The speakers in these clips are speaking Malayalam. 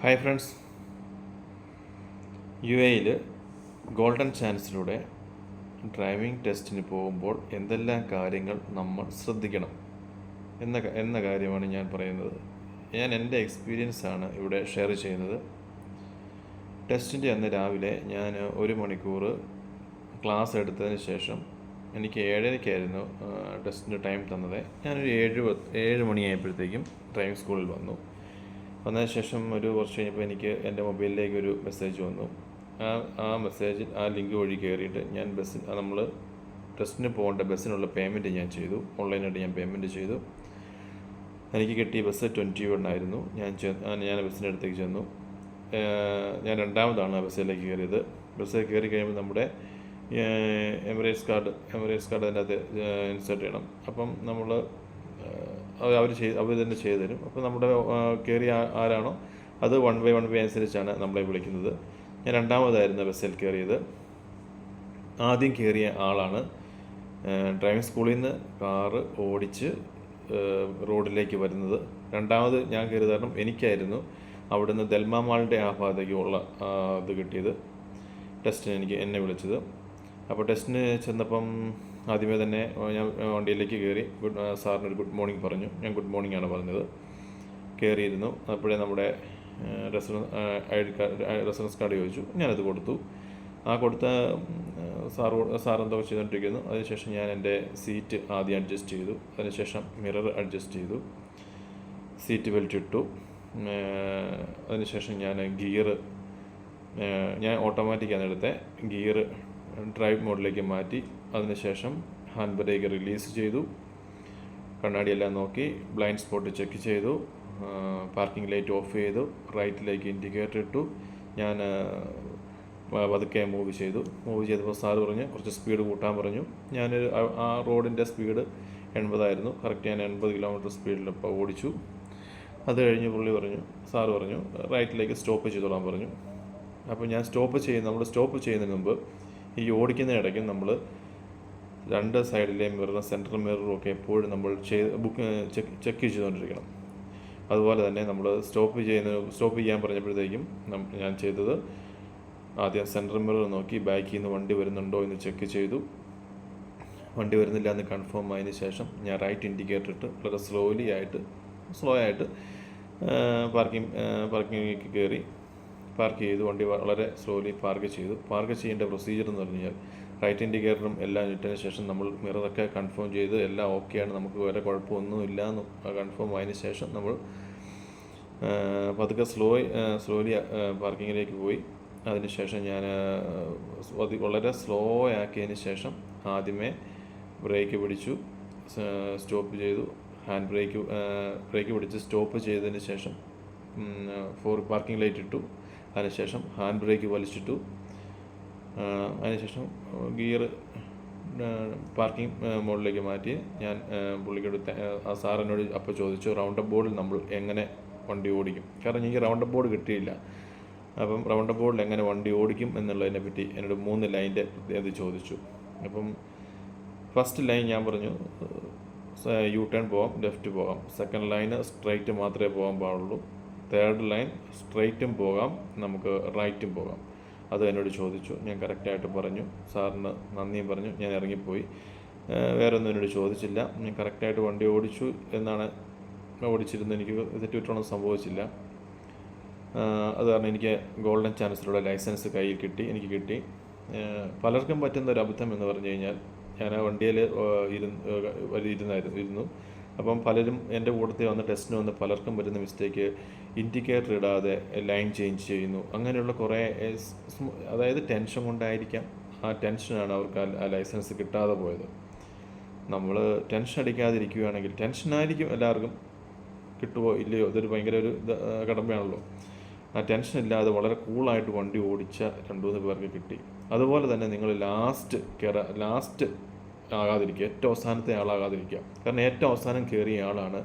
ഹായ് ഫ്രണ്ട്സ്, UAE ഗോൾഡൻ ചാൻസിലൂടെ ഡ്രൈവിംഗ് ടെസ്റ്റിന് പോകുമ്പോൾ എന്തെല്ലാം കാര്യങ്ങൾ നമ്മൾ ശ്രദ്ധിക്കണം എന്ന കാര്യമാണ് ഞാൻ പറയുന്നത്. ഞാൻ എൻ്റെ എക്സ്പീരിയൻസാണ് ഇവിടെ ഷെയർ ചെയ്യുന്നത്. ടെസ്റ്റിൻ്റെ അന്ന് രാവിലെ ഞാൻ 1 മണിക്കൂർ ക്ലാസ് എടുത്തതിന് ശേഷം എനിക്ക് 7:30 ടെസ്റ്റിൻ്റെ ടൈം തന്നത്. ഞാനൊരു 7 മണിയായപ്പോഴത്തേക്കും ഡ്രൈവിംഗ് സ്കൂളിൽ വന്നതിന് ശേഷം കുറച്ച് കഴിഞ്ഞപ്പോൾ എനിക്ക് എൻ്റെ മൊബൈലിലേക്ക് ഒരു മെസ്സേജ് വന്നു. ആ മെസ്സേജിൽ ആ ലിങ്ക് വഴി കയറിയിട്ട് ഞാൻ നമ്മൾ ടെസ്റ്റിന് പോകേണ്ട ബസ്സിനുള്ള പേയ്മെൻറ്റ് ഞാൻ ചെയ്തു. ഓൺലൈനായിട്ട് ഞാൻ പേയ്മെൻറ്റ് ചെയ്തു. എനിക്ക് കിട്ടിയ ബസ് 21 ആയിരുന്നു. ഞാൻ ബസ്സിൻ്റെ അടുത്തേക്ക് ചെന്നു. ഞാൻ രണ്ടാമതാണ് ആ ബസ്സിലേക്ക് കയറിയത്. ബസ്സിൽ കയറി കഴിയുമ്പോൾ നമ്മുടെ എമിറേറ്റ്സ് കാർഡ് അതിൻ്റെ അകത്ത് ഇൻസേർട്ട് ചെയ്യണം. അപ്പം നമ്മൾ അവർ തന്നെ ചെയ്തു തരും. അപ്പോൾ നമ്മുടെ കയറിയ ആരാണോ അത് വൺ ബൈ അനുസരിച്ചാണ് നമ്മളെ വിളിക്കുന്നത്. ഞാൻ രണ്ടാമതായിരുന്നു ബസ്സിൽ കയറിയത്. ആദ്യം കയറിയ ആളാണ് ഡ്രൈവിംഗ് സ്കൂളിൽ നിന്ന് കാറ് ഓടിച്ച് റോഡിലേക്ക് വരുന്നത്. രണ്ടാമത് ഞാൻ കയറിയത് കാരണം എനിക്കായിരുന്നു അവിടുന്ന് ദൽമാ മാളിൻ്റെ ആ ഭാഗത്തേക്കുള്ള ഇത് കിട്ടിയത്. ടെസ്റ്റിന് എന്നെ വിളിച്ചത്. അപ്പോൾ ടെസ്റ്റിന് ചെന്നപ്പം ആദ്യമേ തന്നെ ഞാൻ വണ്ടിയിലേക്ക് കയറി. സാറിനൊരു ഗുഡ് മോർണിംഗ് പറഞ്ഞു. ഞാൻ ഗുഡ് മോർണിംഗ് ആണ് പറഞ്ഞത്. കയറിയിരുന്നു. അപ്പോഴേ നമ്മുടെ റെസിഡൻസ് കാർഡ് ചോദിച്ചു. ഞാനത് കൊടുത്തു. കൊടുത്ത സാർ എന്തോ ചെയ്തുകൊണ്ടിരിക്കുന്നു. അതിനുശേഷം ഞാൻ എൻ്റെ സീറ്റ് ആദ്യം അഡ്ജസ്റ്റ് ചെയ്തു. അതിനുശേഷം മിറർ അഡ്ജസ്റ്റ് ചെയ്തു. സീറ്റ് ബെൽറ്റ് ഇട്ടു. അതിനുശേഷം ഞാൻ ഞാൻ ഓട്ടോമാറ്റിക്കാണ് എടുത്തത്. ഗിയർ ഡ്രൈവ് മോഡിലേക്ക് മാറ്റി. അതിനുശേഷം ഹാൻഡ് ബ്രേക്ക് റിലീസ് ചെയ്തു. കണ്ണാടിയെല്ലാം നോക്കി. ബ്ലൈൻഡ് സ്പോട്ട് ചെക്ക് ചെയ്തു. പാർക്കിംഗ് ലൈറ്റ് ഓഫ് ചെയ്തു. റൈറ്റിലേക്ക് ഇൻഡിക്കേറ്റർ ഇട്ടു. ഞാൻ പതുക്കെ മൂവ് ചെയ്തപ്പോൾ സാറ് പറഞ്ഞു കുറച്ച് സ്പീഡ് കൂട്ടാൻ പറഞ്ഞു. ആ റോഡിൻ്റെ സ്പീഡ് 80 ആയിരുന്നു. കറക്റ്റ് ഞാൻ 80 കിലോമീറ്റർ സ്പീഡിൽ ഇപ്പോൾ ഓടിച്ചു. അത് കഴിഞ്ഞ് സാറ് പറഞ്ഞു റൈറ്റിലേക്ക് സ്റ്റോപ്പ് ചെയ്തോളാൻ പറഞ്ഞു. അപ്പോൾ ഞാൻ നമ്മൾ സ്റ്റോപ്പ് ചെയ്യുന്നതിന് മുമ്പ് ഈ ഓടിക്കുന്നതിനിടയ്ക്ക് നമ്മൾ രണ്ട് സൈഡിലെ മിററും സെൻട്രൽ മിററും ഒക്കെ എപ്പോഴും നമ്മൾ ചെക്ക് ചെയ്തുകൊണ്ടിരിക്കണം. അതുപോലെ തന്നെ നമ്മൾ സ്റ്റോപ്പ് ചെയ്യാൻ പറഞ്ഞപ്പോഴത്തേക്കും ഞാൻ ചെയ്തത് ആദ്യം സെൻട്രൽ മിറർ നോക്കി ബാക്കിൽ നിന്ന് വണ്ടി വരുന്നുണ്ടോ എന്ന് ചെക്ക് ചെയ്തു. വണ്ടി വരുന്നില്ല എന്ന് കൺഫേം ആയതിനു ശേഷം ഞാൻ റൈറ്റ് ഇൻഡിക്കേറ്റർ ഇട്ട് വളരെ സ്ലോ ആയിട്ട് പാർക്കിങ്ങിലേക്ക് കയറി പാർക്ക് ചെയ്തു. വണ്ടി വളരെ സ്ലോലി പാർക്ക് ചെയ്തു. പാർക്ക് ചെയ്യേണ്ട പ്രൊസീജിയർ എന്ന് പറഞ്ഞാൽ റൈറ്റ് ഇൻഡിക്കേറ്ററും എല്ലാം ഇട്ടതിന് ശേഷം നമ്മൾ മിററൊക്കെ കൺഫേം ചെയ്ത് എല്ലാം ഓക്കെയാണ്, നമുക്ക് വേറെ കുഴപ്പമൊന്നുമില്ല എന്ന് കൺഫേം ആയതിനു ശേഷം നമ്മൾ പതുക്കെ സ്ലോലി പാർക്കിങ്ങിലേക്ക് പോയി. അതിനുശേഷം ഞാൻ വളരെ സ്ലോ ആക്കിയതിന് ശേഷം ആദ്യമേ ബ്രേക്ക് പിടിച്ചു, സ്റ്റോപ്പ് ചെയ്തു. ഹാൻഡ് ബ്രേക്ക് പിടിച്ച് സ്റ്റോപ്പ് ചെയ്തതിന് ശേഷം പാർക്കിംഗ് ലൈറ്റ് ഇട്ടു. അതിനുശേഷം ഹാൻഡ് ബ്രേക്ക് വലിച്ചിട്ടു. അതിനുശേഷം ഗിയർ പാർക്കിംഗ് മോഡിലേക്ക് മാറ്റി. ഞാൻ പുള്ളിക്കോട് ആ സാറിനോട് അപ്പോൾ ചോദിച്ചു റൗണ്ട് ബോർഡിൽ നമ്മൾ എങ്ങനെ വണ്ടി ഓടിക്കും. കാരണം എനിക്ക് റൗണ്ട് ബോർഡ് കിട്ടിയില്ല. അപ്പം റൗണ്ട് ബോർഡിൽ എങ്ങനെ വണ്ടി ഓടിക്കും എന്നുള്ളതിനെ പറ്റി എന്നോട് 3 ലൈൻ്റെ അത് ചോദിച്ചു. അപ്പം ഫസ്റ്റ് ലൈൻ ഞാൻ പറഞ്ഞു യു ടേൺ പോകാം, ലെഫ്റ്റ് പോകാം. സെക്കൻഡ് ലൈന് സ്ട്രൈറ്റ് മാത്രമേ പോകാൻ പാടുള്ളൂ. തേർഡ് ലൈൻ സ്ട്രൈറ്റും പോകാം, നമുക്ക് റൈറ്റും പോകാം. അത് എന്നോട് ചോദിച്ചു. ഞാൻ കറക്റ്റായിട്ട് പറഞ്ഞു. സാറിന് നന്ദിയും പറഞ്ഞു. ഞാൻ ഇറങ്ങിപ്പോയി. വേറെ ഒന്നും എന്നോട് ചോദിച്ചില്ല. ഞാൻ കറക്റ്റായിട്ട് വണ്ടി ഓടിച്ചു എന്നാണ് ഓടിച്ചിരുന്നു. എനിക്ക് തെറ്റുപറ്റൊന്നും സംഭവിച്ചില്ല. അത് കാരണം എനിക്ക് ഗോൾഡൻ ചാൻസിലൂടെ ലൈസൻസ് കയ്യിൽ എനിക്ക് കിട്ടി. പലർക്കും പറ്റുന്ന ഒരു അബദ്ധം എന്ന് പറഞ്ഞു കഴിഞ്ഞാൽ ഞാൻ ആ വണ്ടിയിൽ ഇരുന്നു. അപ്പം പലരും എൻ്റെ കൂട്ടത്തിൽ വന്ന് ടെസ്റ്റിന് വന്ന് പലർക്കും പറ്റുന്ന മിസ്റ്റേക്ക് ഇൻഡിക്കേറ്റർ ഇടാതെ ലൈൻ ചേഞ്ച് ചെയ്യുന്നു. അങ്ങനെയുള്ള കുറേ അതായത് ടെൻഷൻ കൊണ്ടായിരിക്കാം. ആ ടെൻഷനാണ് അവർക്ക് ആ ലൈസൻസ് കിട്ടാതെ പോയത്. നമ്മൾ ടെൻഷൻ അടിക്കാതിരിക്കുകയാണെങ്കിൽ ടെൻഷനായിരിക്കും എല്ലാവർക്കും, കിട്ടുമോ ഇല്ലയോ ഇതൊരു ഭയങ്കര ഒരു കടമ്പയാണല്ലോ. ആ ടെൻഷൻ ഇല്ലാതെ വളരെ കൂളായിട്ട് വണ്ടി ഓടിച്ച 2-3 പേർക്ക് കിട്ടി. അതുപോലെ തന്നെ നിങ്ങൾ ലാസ്റ്റ് ആകാതിരിക്കുക, ഏറ്റവും അവസാനത്തെ ആളാകാതിരിക്കുക. കാരണം ഏറ്റവും അവസാനം കയറിയ ആളാണ്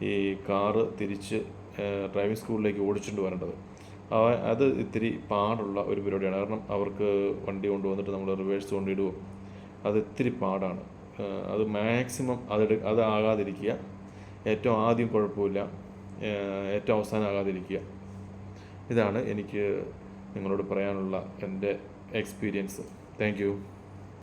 ഈ കാറ് തിരിച്ച് ഡ്രൈവിംഗ് സ്കൂളിലേക്ക് ഓടിച്ചുകൊണ്ട് വരേണ്ടത്. അത് ഇത്തിരി പാടുള്ള ഒരു പരിപാടിയാണ്. കാരണം അവർക്ക് വണ്ടി കൊണ്ടുവന്നിട്ട് നമ്മൾ റിവേഴ്സ് കൊണ്ടിടുമോ, അത് ഇത്തിരി പാടാണ്. അത് മാക്സിമം അതാകാതിരിക്കുക. ഏറ്റവും ആദ്യം കുഴപ്പമില്ല, ഏറ്റവും അവസാനം ആകാതിരിക്കുക. ഇതാണ് എനിക്ക് നിങ്ങളോട് പറയാനുള്ള എൻ്റെ എക്സ്പീരിയൻസ്. Thank you.